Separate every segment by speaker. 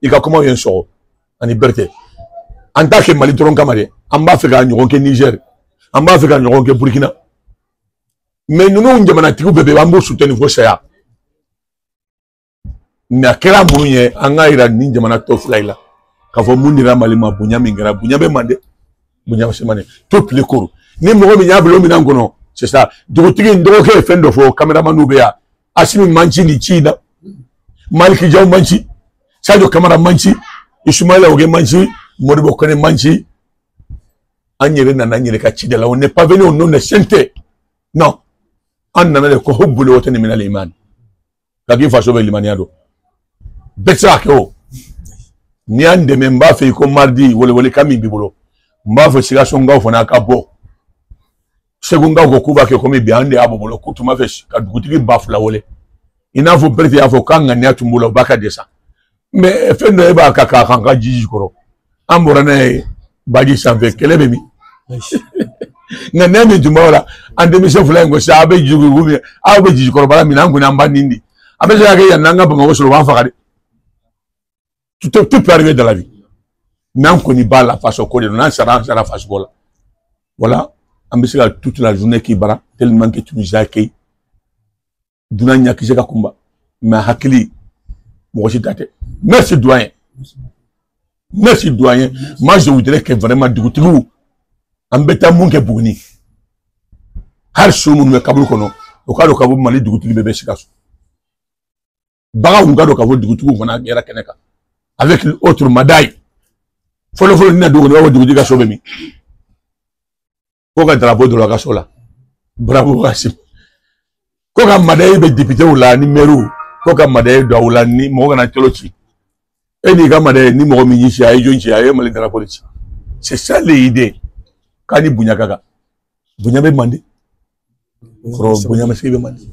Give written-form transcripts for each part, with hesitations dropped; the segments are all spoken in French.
Speaker 1: il a comment un sort en liberté en tant que Mali tron kamare en bas fait gagner que Niger en bas fait gagner que Burkina mais nous on jamana tiku bébé bambo soutenir vos chaya mais akela munye anga ira ni jamana tof laila ka fo munira Mali ma bunya mingara bunya be mande bunya semane tout les cours ni mo mi nyablo mi nangono c'est ça dogotigi ndoke fendo fo cameraman ubea asimi manchi ni china maliki jaw manchi sadio camera manchi ismaila oge manchi modibo kone manchi anyere na nanyere ka chidela on n'est pas venu au nom de sainteté non an nana le ko hubbul watani min al iman kagi fa sobe limaniado betsa ko ni ande memba fe ko mardi wole kami bibolo mba fe siga songa fona ka bo segunga ko kuba ke komi biande abo bolo kutuma fe ka dugutigi bafula wole ina fo prete ya fo kanga ni atumbulo baka desa mais fe no eba ka kanga jiji koro ambora na baji sanve kelebe mi na nemi tumbola ande mi se fula ngo sa abe jugu gumi abe jiji koro bala minangu na mba nindi abe se ya nanga bongo so ba fa kade tout peut arriver dans la vie mais on connaît pas la façon qu'on est sera face voilà on me toute la journée qui bara tellement que tu nous accueilles dunanya ki jeka kumba mais hakili mo ci tate merci doyen moi je voudrais que vraiment dugutigu ambeta munke bugni har sumu me kabul kono o kado kabu Mali dugutigu bebe sikasu baga ngado kabu dugutigu fana gera keneka avec l'autre madaille folo ni na dogo dugutigu ga sobe mi ko ka drapeau de la gasola bravo Wassim ko ka madaille be député wala ni meru ko ka madaille do wala ni mo ga na tolochi eni ka madaille ni mo mi yishi ay jonchi ay Mali drapeau politique c'est ça l'idée kani bunya kaga bunya be mandi fro bunya ma sibe mandi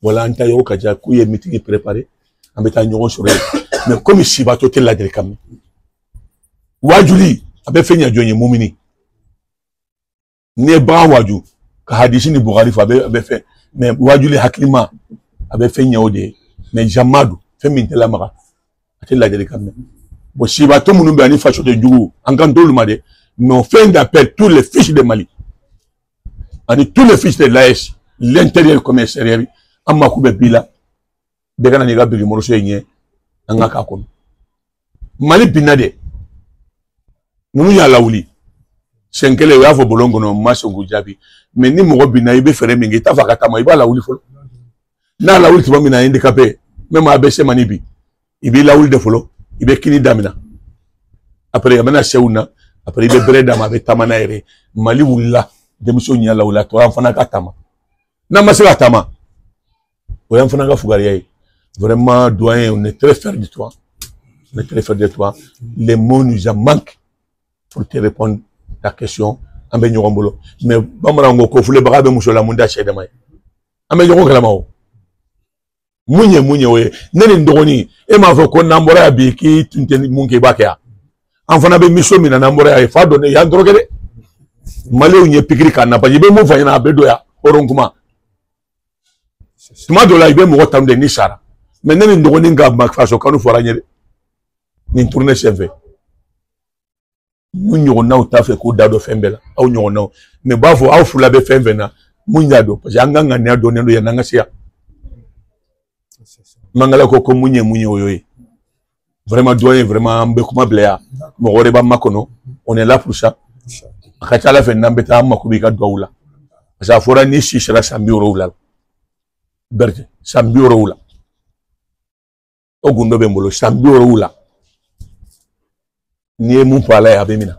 Speaker 1: wala anta yo ka ja ku ye meeting préparé ambeta nyogo sur mais comme si ba to tel la de kam wajuli abe fenya jonye mumini ne ba waju ka hadisi ni Bukhari fa abe fait mais wajuli hakima abe fenya ode mais jamadu fe min tela maka tel la de kam bo si ba to munu be ani fa chote jugu en kan to lumade mais on fait d'appel tous les fiches de Mali ani tous les fiches de l'AS l'intérieur comme extérieur amma ku be bila be kana ni ga bi mo so yenye anga ka ko Mali binade nunu ya lawuli senkele ya fo bolongo no masongu jabi mais ni mo bina ibe fere mingi ta fakata ma iba lawuli folo na lawuli tiba mina handicapé même abc manibi ibi lawuli de folo ibe kini damina après yamana seuna après ibe breda ma be tamana ere Mali wulla demission nya lawula to amfana ka tama na masila tama o amfana ka fugari vraiment doyen on est très fiers de toi. On est très fiers de toi. Les mots nous en manquent pour te répondre à ta question. Mais bamara ngoko fule bagabe musola munda chede mai. Ambe nyoko kala mawo. Munye we nene ndogoni e ma fo ko nambora ya biki tunteni munke bakya. Enfana be miso mina nambora ya fa donné ya ndrogede. Mali unye pikiri kana pa jibe mu fanya na bedo ya oronkuma. Tuma dola ibe mo tamde ni sara. Mais nene ndogoni nga makfaso kanu foranyere. Ni tourner chef. Munyo na utafe ko dado fembela au nyo na mais bafo au fula be femvena munyado parce anganga ne adonne ndo ya nanga sia mangala ko munye oyoy vraiment doyen vraiment mbe kuma blea mo gore ba makono on est là pour ça akachala fe nambeta makubika dwula ça fora ni shishra sambi orowla berge sambi orowla ogundo be mbolo sambi orowla ni mun pala ya bemina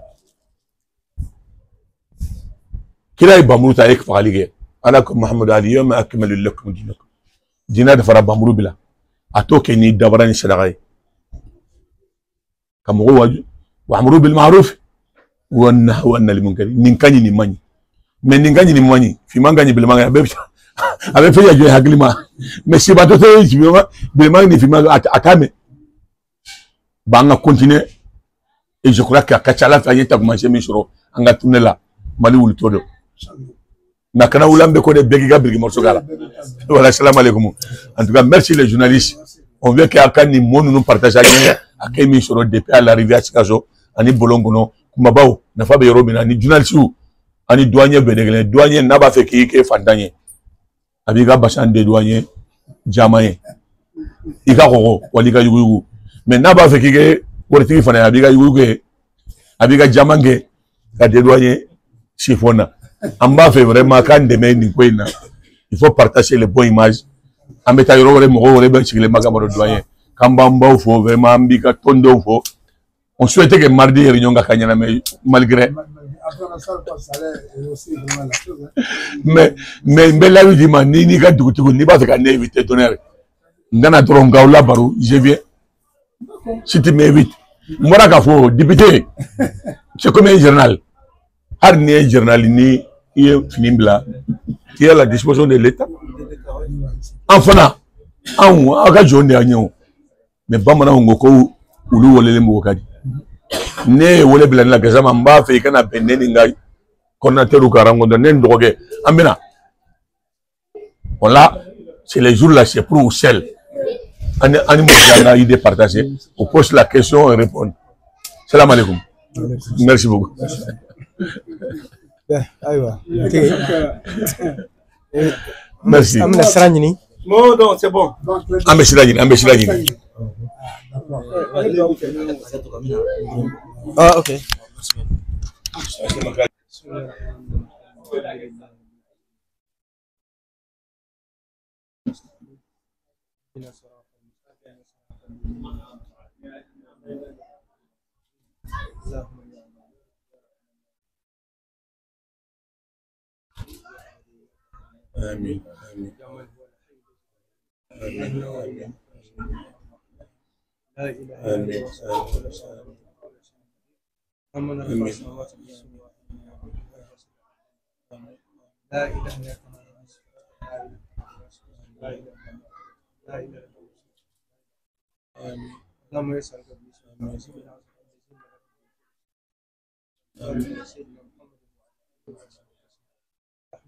Speaker 1: kila ibamuru ta ek falige ana ko Muhammad Ali yawma akmalu lakum dinakum dina da fara bamuru bila atoke ni dabarani sadaqai kam waju wa amru bil ma'ruf wa nahyu anil munkar nin kanyi ni mani men nin kanyi ni mani fi mangani bil mangani abe fe ya jo haglima mais si bato te bil mangani fi mangani atame banga continuer. Et je crois qu'à Kachala, il y a commencé à me anga tourner là, Mali ou le todo. Nakana oulambe kone begiga brigi morsogala. Voilà, salam alaikum. En tout cas, merci les journalistes. On veut qu'à Kani, nous partageons akemi soro depuis à l'arrivée à Sikaso ani bolongono kumabao na fa be yoromina ni journaliste ani douanier benegle douanier na ba fe ki ke fandanye abiga basan de douanier jamaye ika koko walika yugu mais na ba fe ki ke wortigi fana abiga yugu abiga jamange ka de douanier chifona amba fait vraiment quand demain ni koina il faut partager les bonnes images ambeta yoro mo wore ben chikile magamaro douanier kambamba faut vraiment ambika tondo faut on souhaitait que mardi réunion ga kanyana mais malgré mais mbela lui dit man ni ga dugutugo ni ba fe ka ne invité tonnerre ngana torom gaula baru je viens si tu m'invites moi ka fo député c'est comme un journal har ni journal ni finimbla qui est à la disposition de l'État enfin en aka jonde anyo mais bamana ngoko ulu wolele mbokadi ne wole bilani la gazama mba fe kana beneni ngai coordinateur ou karango de nen drogué amena voilà c'est les jours là c'est pour ou seul ani mo idée partager on pose la question et répondre. Salam alaikum. Merci beaucoup. Merci.
Speaker 2: Non, non, c'est bon.
Speaker 3: Ah, ok.
Speaker 1: آمين آمين آمين آمين آمين
Speaker 3: لا إله إلا الله اللهم يسأل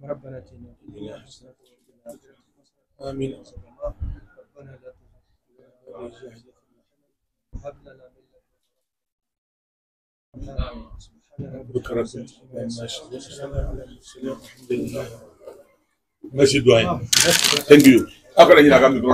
Speaker 3: ربنا اتنا
Speaker 1: آمين
Speaker 3: ربنا لا تزغ هب لنا من
Speaker 1: ربك رب الحمد لله. Merci doyen. Thank you. Après il y a un micro.